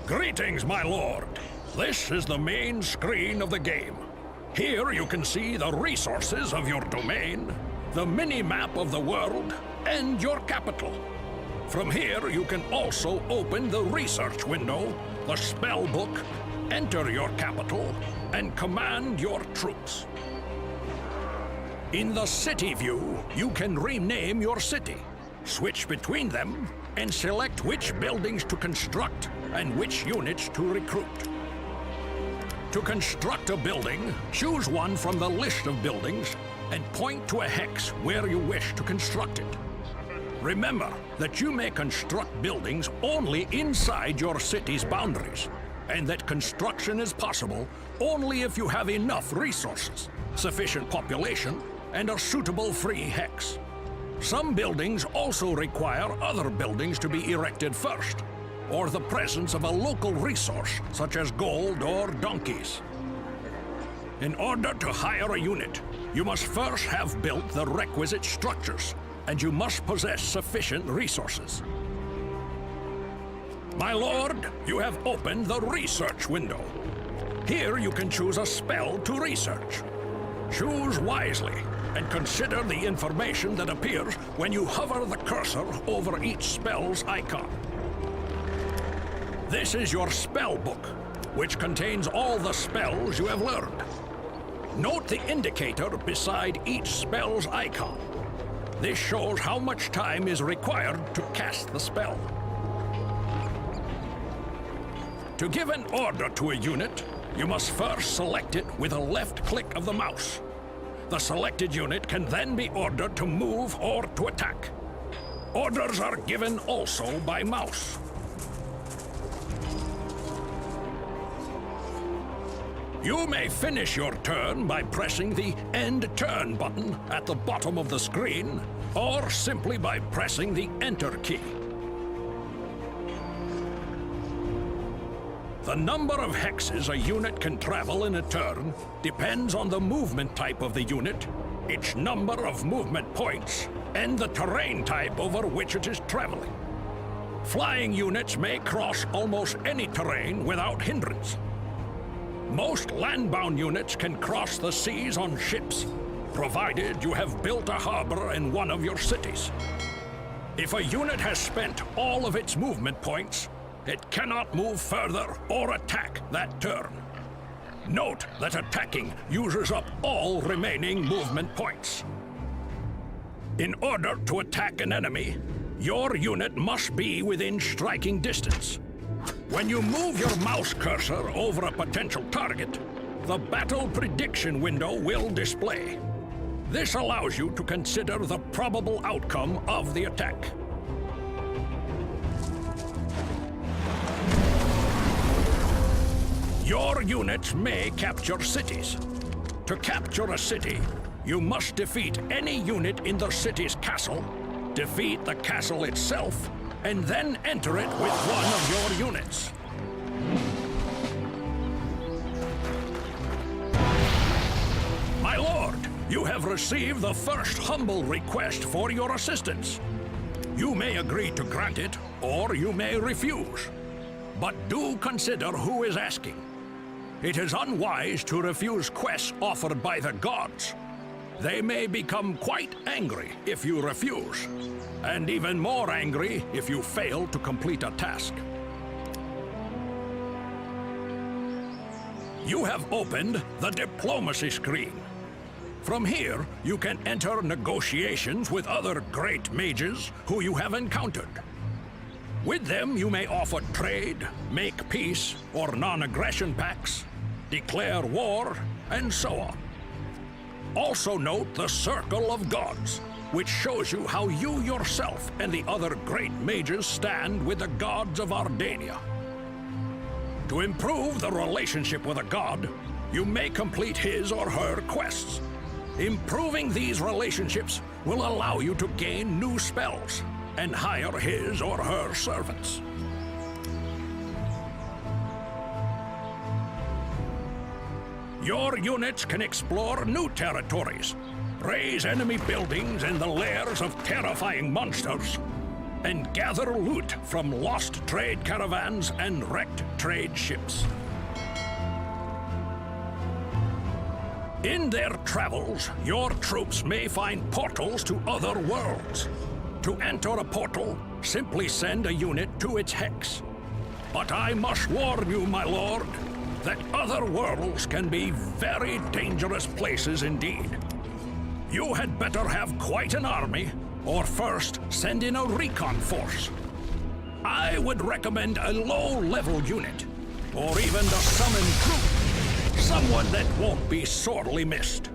Greetings, my lord. This is the main screen of the game. Here you can see the resources of your domain, the mini-map of the world, and your capital. From here you can also open the research window, the spell book, enter your capital, and command your troops. In the city view, you can rename your city, switch between them, and select which buildings to construct and which units to recruit. To construct a building, choose one from the list of buildings and point to a hex where you wish to construct it. Remember that you may construct buildings only inside your city's boundaries, and that construction is possible only if you have enough resources, sufficient population, and a suitable free hex. Some buildings also require other buildings to be erected first, or the presence of a local resource such as gold or donkeys. In order to hire a unit, you must first have built the requisite structures, and you must possess sufficient resources. My lord, you have opened the research window. Here you can choose a spell to research. Choose wisely, and consider the information that appears when you hover the cursor over each spell's icon. This is your spell book, which contains all the spells you have learned. Note the indicator beside each spell's icon. This shows how much time is required to cast the spell. To give an order to a unit, you must first select it with a left click of the mouse. The selected unit can then be ordered to move or to attack. Orders are given also by mouse. You may finish your turn by pressing the End Turn button at the bottom of the screen, or simply by pressing the Enter key. The number of hexes a unit can travel in a turn depends on the movement type of the unit, its number of movement points, and the terrain type over which it is traveling. Flying units may cross almost any terrain without hindrance. Most landbound units can cross the seas on ships, provided you have built a harbor in one of your cities. If a unit has spent all of its movement points, it cannot move further or attack that turn. Note that attacking uses up all remaining movement points. In order to attack an enemy, your unit must be within striking distance. When you move your mouse cursor over a potential target, the battle prediction window will display. This allows you to consider the probable outcome of the attack. Your units may capture cities. To capture a city, you must defeat any unit in the city's castle, defeat the castle itself, and then enter it with one of your units. My lord, you have received the first humble request for your assistance. You may agree to grant it, or you may refuse. But do consider who is asking. It is unwise to refuse quests offered by the gods. They may become quite angry if you refuse, and even more angry if you fail to complete a task. You have opened the diplomacy screen. From here, you can enter negotiations with other great mages who you have encountered. With them, you may offer trade, make peace or non-aggression pacts, declare war, and so on. Also note the Circle of Gods, which shows you how you yourself and the other great mages stand with the gods of Ardania. To improve the relationship with a god, you may complete his or her quests. Improving these relationships will allow you to gain new spells and hire his or her servants. Your units can explore new territories, raise enemy buildings in the lairs of terrifying monsters, and gather loot from lost trade caravans and wrecked trade ships. In their travels, your troops may find portals to other worlds. To enter a portal, simply send a unit to its hex. But I must warn you, my lord, that other worlds can be very dangerous places indeed. You had better have quite an army, or first send in a recon force. I would recommend a low-level unit, or even the summoned troop. Someone that won't be sorely missed.